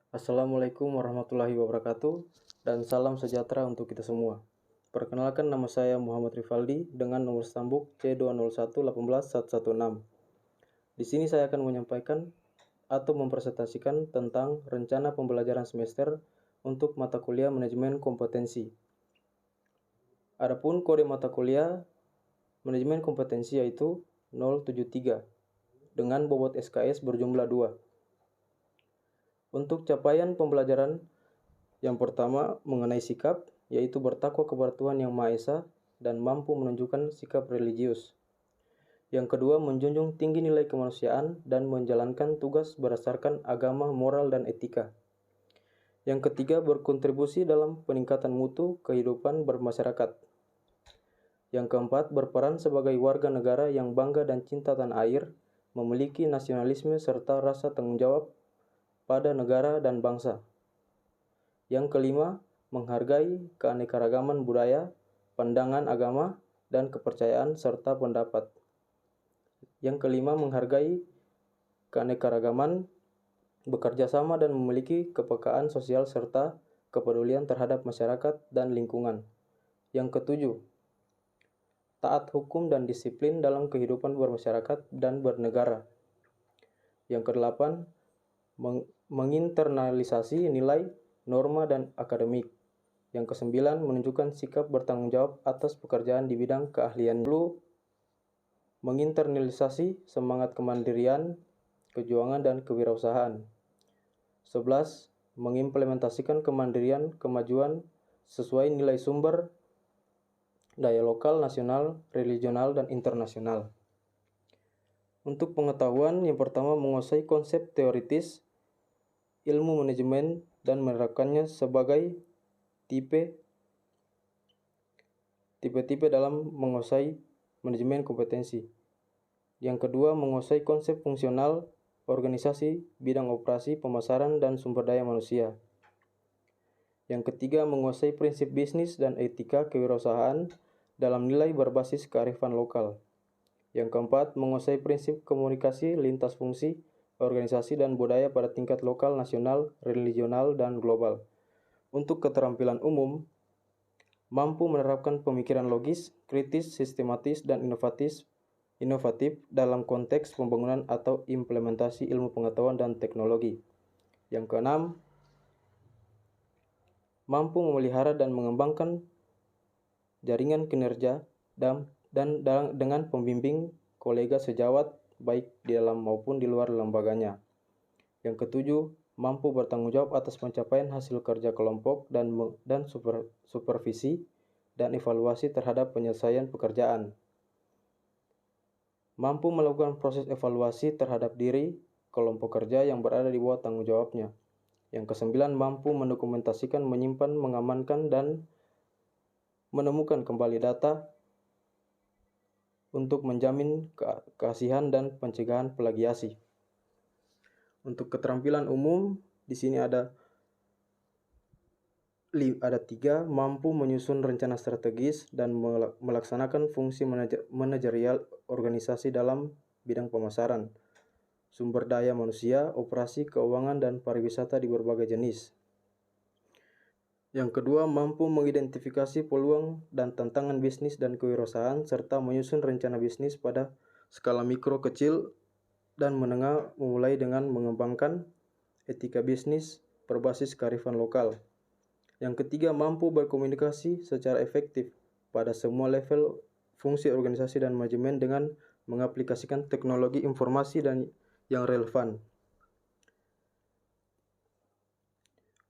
Assalamualaikum warahmatullahi wabarakatuh dan salam sejahtera untuk kita semua. Perkenalkan, nama saya Muhammad Rifaldi dengan nomor sambung C201811116. Di sini saya akan menyampaikan atau mempresentasikan tentang rencana pembelajaran semester untuk mata kuliah manajemen kompetensi. Adapun kode mata kuliah manajemen kompetensi yaitu 073 dengan bobot SKS berjumlah 2. Untuk capaian pembelajaran, yang pertama mengenai sikap, yaitu bertakwa kepada Tuhan Yang Maha Esa dan mampu menunjukkan sikap religius. Yang kedua, menjunjung tinggi nilai kemanusiaan dan menjalankan tugas berdasarkan agama, moral, dan etika. Yang ketiga, berkontribusi dalam peningkatan mutu kehidupan bermasyarakat. Yang keempat, berperan sebagai warga negara yang bangga dan cinta tanah air, memiliki nasionalisme serta rasa tanggung jawab pada negara dan bangsa. Yang kelima, menghargai keanekaragaman budaya, pandangan agama, dan kepercayaan serta pendapat. Yang kelima, menghargai keanekaragaman, bekerja sama dan memiliki kepekaan sosial serta kepedulian terhadap masyarakat dan lingkungan. Yang ketujuh, taat hukum dan disiplin dalam kehidupan bermasyarakat dan bernegara. Yang kedelapan, menginternalisasi nilai, norma, dan akademik. Yang kesembilan, menunjukkan sikap bertanggung jawab atas pekerjaan di bidang keahlian. 10. Menginternalisasi semangat kemandirian, kejuangan, dan kewirausahaan. 11. Mengimplementasikan kemandirian, kemajuan sesuai nilai sumber daya lokal, nasional, regional, dan internasional. Untuk pengetahuan, yang pertama menguasai konsep teoritis ilmu manajemen dan menerapkannya sebagai tipe-tipe dalam menguasai manajemen kompetensi. Yang kedua, menguasai konsep fungsional organisasi, bidang operasi, pemasaran, dan sumber daya manusia. Yang ketiga, menguasai prinsip bisnis dan etika kewirausahaan dalam nilai berbasis kearifan lokal. Yang keempat, menguasai prinsip komunikasi lintas fungsi, organisasi, dan budaya pada tingkat lokal, nasional, regional, dan global. Untuk keterampilan umum, mampu menerapkan pemikiran logis, kritis, sistematis, dan inovatif dalam konteks pembangunan atau implementasi ilmu pengetahuan dan teknologi. Yang keenam, mampu memelihara dan mengembangkan jaringan kinerja dan dengan pembimbing kolega sejawat baik di dalam maupun di luar lembaganya. Yang ketujuh, mampu bertanggung jawab atas pencapaian hasil kerja kelompok dan supervisi dan evaluasi terhadap penyelesaian pekerjaan. Mampu melakukan proses evaluasi terhadap diri kelompok kerja yang berada di bawah tanggung jawabnya. Yang kesembilan, mampu mendokumentasikan, menyimpan, mengamankan, dan menemukan kembali data untuk menjamin keasihan dan pencegahan plagiasi. Untuk keterampilan umum, di sini ada 3, mampu menyusun rencana strategis dan melaksanakan fungsi manajerial organisasi dalam bidang pemasaran, sumber daya manusia, operasi, keuangan, dan pariwisata di berbagai jenis. Yang kedua, mampu mengidentifikasi peluang dan tantangan bisnis dan kewirausahaan serta menyusun rencana bisnis pada skala mikro, kecil, dan menengah, memulai dengan mengembangkan etika bisnis berbasis kearifan lokal. Yang ketiga, mampu berkomunikasi secara efektif pada semua level fungsi organisasi dan manajemen dengan mengaplikasikan teknologi informasi dan yang relevan.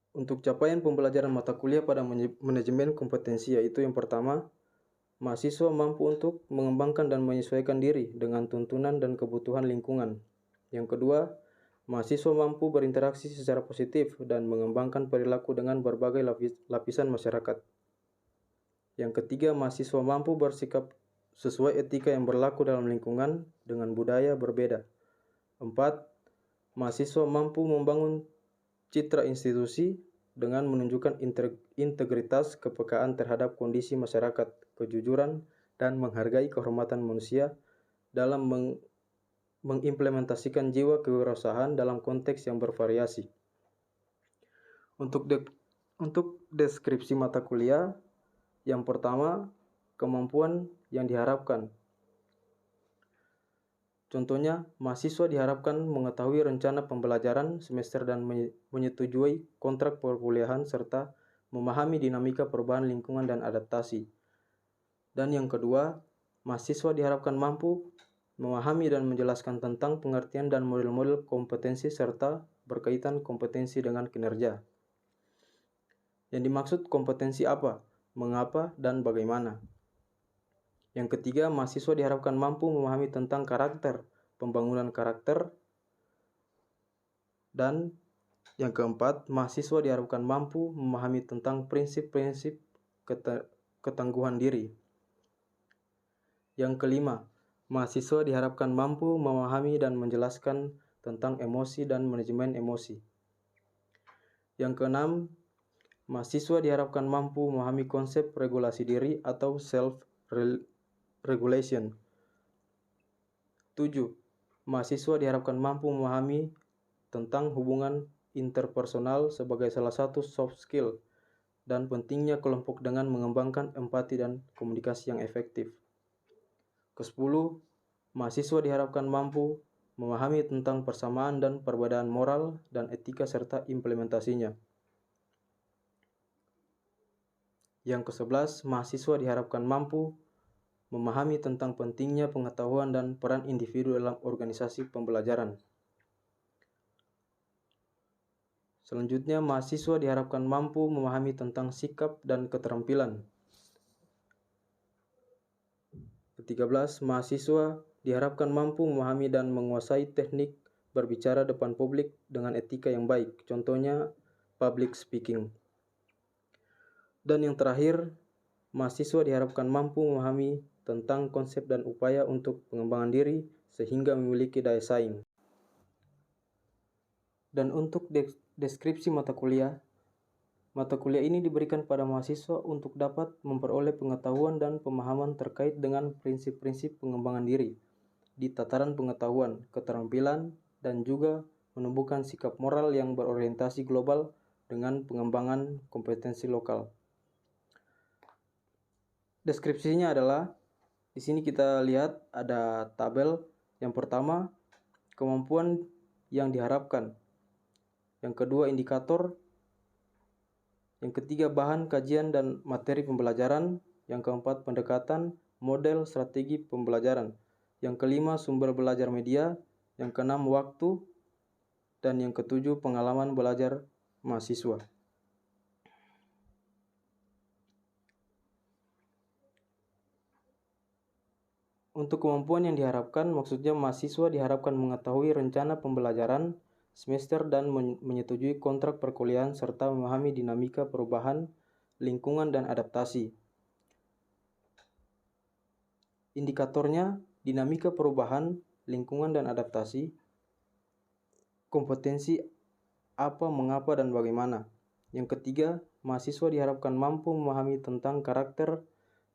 Untuk capaian pembelajaran mata kuliah pada manajemen kompetensi, yaitu yang pertama, mahasiswa mampu untuk mengembangkan dan menyesuaikan diri dengan tuntunan dan kebutuhan lingkungan. Yang kedua, mahasiswa mampu berinteraksi secara positif dan mengembangkan perilaku dengan berbagai lapisan masyarakat. Yang ketiga, mahasiswa mampu bersikap sesuai etika yang berlaku dalam lingkungan dengan budaya berbeda. 4. Mahasiswa mampu membangun citra institusi dengan menunjukkan integritas, kepekaan terhadap kondisi masyarakat, kejujuran, dan menghargai kehormatan manusia dalam mengimplementasikan jiwa kewirausahaan dalam konteks yang bervariasi. Untuk deskripsi mata kuliah, yang pertama, kemampuan yang diharapkan. Contohnya, mahasiswa diharapkan mengetahui rencana pembelajaran semester dan menyetujui kontrak perkuliahan serta memahami dinamika perubahan lingkungan dan adaptasi. Dan yang kedua, mahasiswa diharapkan mampu memahami dan menjelaskan tentang pengertian dan model-model kompetensi serta berkaitan kompetensi dengan kinerja. Yang dimaksud kompetensi apa, mengapa, dan bagaimana. Yang ketiga, mahasiswa diharapkan mampu memahami tentang karakter, pembangunan karakter. Dan yang keempat, mahasiswa diharapkan mampu memahami tentang prinsip-prinsip ketangguhan diri. Yang kelima, mahasiswa diharapkan mampu memahami dan menjelaskan tentang emosi dan manajemen emosi. Yang keenam, mahasiswa diharapkan mampu memahami konsep regulasi diri atau self-regulation. 7. Mahasiswa diharapkan mampu memahami tentang hubungan interpersonal sebagai salah satu soft skill dan pentingnya kelompok dengan mengembangkan empati dan komunikasi yang efektif. Ke-10, mahasiswa diharapkan mampu memahami tentang persamaan dan perbedaan moral dan etika serta implementasinya. Yang ke-11, mahasiswa diharapkan mampu memahami tentang pentingnya pengetahuan dan peran individu dalam organisasi pembelajaran. Selanjutnya, mahasiswa diharapkan mampu memahami tentang sikap dan keterampilan. Ke-13, mahasiswa diharapkan mampu memahami dan menguasai teknik berbicara depan publik dengan etika yang baik, contohnya public speaking. Dan yang terakhir, mahasiswa diharapkan mampu memahami tentang konsep dan upaya untuk pengembangan diri sehingga memiliki daya saing. Dan untuk deskripsi mata kuliah ini diberikan pada mahasiswa untuk dapat memperoleh pengetahuan dan pemahaman terkait dengan prinsip-prinsip pengembangan diri di tataran pengetahuan, keterampilan, dan juga menumbuhkan sikap moral yang berorientasi global dengan pengembangan kompetensi lokal. Deskripsinya adalah, di sini kita lihat ada tabel. Yang pertama, kemampuan yang diharapkan. Yang kedua, indikator. Yang ketiga, bahan kajian dan materi pembelajaran. Yang keempat, pendekatan, model, strategi pembelajaran. Yang kelima, sumber belajar media. Yang keenam, waktu. Dan yang ketujuh, pengalaman belajar mahasiswa. Untuk kemampuan yang diharapkan, maksudnya mahasiswa diharapkan mengetahui rencana pembelajaran semester dan menyetujui kontrak perkuliahan serta memahami dinamika perubahan, lingkungan, dan adaptasi. Indikatornya, dinamika perubahan, lingkungan, dan adaptasi. Kompetensi apa, mengapa, dan bagaimana. Yang ketiga, mahasiswa diharapkan mampu memahami tentang karakter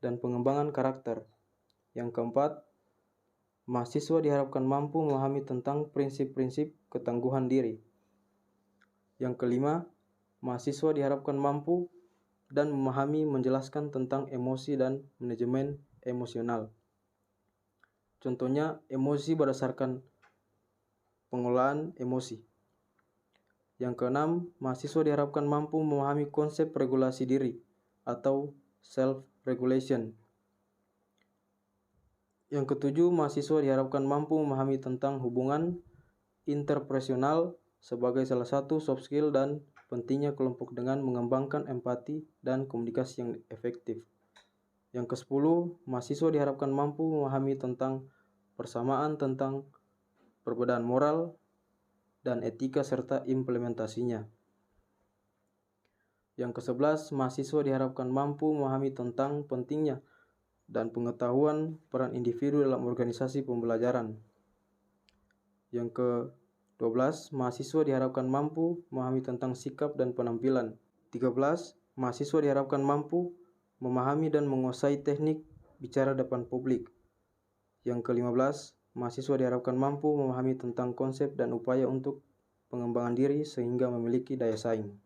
dan pengembangan karakter. Yang keempat, mahasiswa diharapkan mampu memahami tentang prinsip-prinsip ketangguhan diri. Yang kelima, mahasiswa diharapkan mampu dan memahami menjelaskan tentang emosi dan manajemen emosional. Contohnya, emosi berdasarkan pengelolaan emosi. Yang keenam, mahasiswa diharapkan mampu memahami konsep regulasi diri atau self-regulation. Yang ketujuh, mahasiswa diharapkan mampu memahami tentang hubungan interpersonal sebagai salah satu soft skill dan pentingnya kelompok dengan mengembangkan empati dan komunikasi yang efektif. Yang ke-10, mahasiswa diharapkan mampu memahami tentang persamaan tentang perbedaan moral dan etika serta implementasinya. Yang ke-11, mahasiswa diharapkan mampu memahami tentang pentingnya dan pengetahuan peran individu dalam organisasi pembelajaran. Yang ke-12, mahasiswa diharapkan mampu memahami tentang sikap dan penampilan. 13, mahasiswa diharapkan mampu memahami dan menguasai teknik bicara depan publik. Yang ke-15, mahasiswa diharapkan mampu memahami tentang konsep dan upaya untuk pengembangan diri sehingga memiliki daya saing.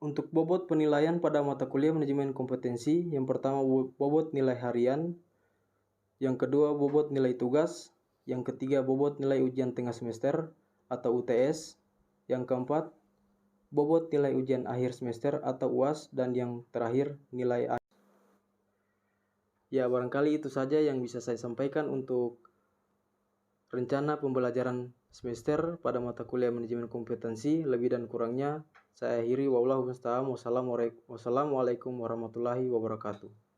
Untuk bobot penilaian pada mata kuliah manajemen kompetensi, yang pertama bobot nilai harian, yang kedua bobot nilai tugas, yang ketiga bobot nilai ujian tengah semester atau UTS, yang keempat bobot nilai ujian akhir semester atau UAS, dan yang terakhir nilai akhir. Ya, barangkali itu saja yang bisa saya sampaikan untuk rencana pembelajaran semester pada mata kuliah manajemen kompetensi. Lebih dan kurangnya saya akhiri. Wallahu musta'an. Wassalamualaikum warahmatullahi wabarakatuh.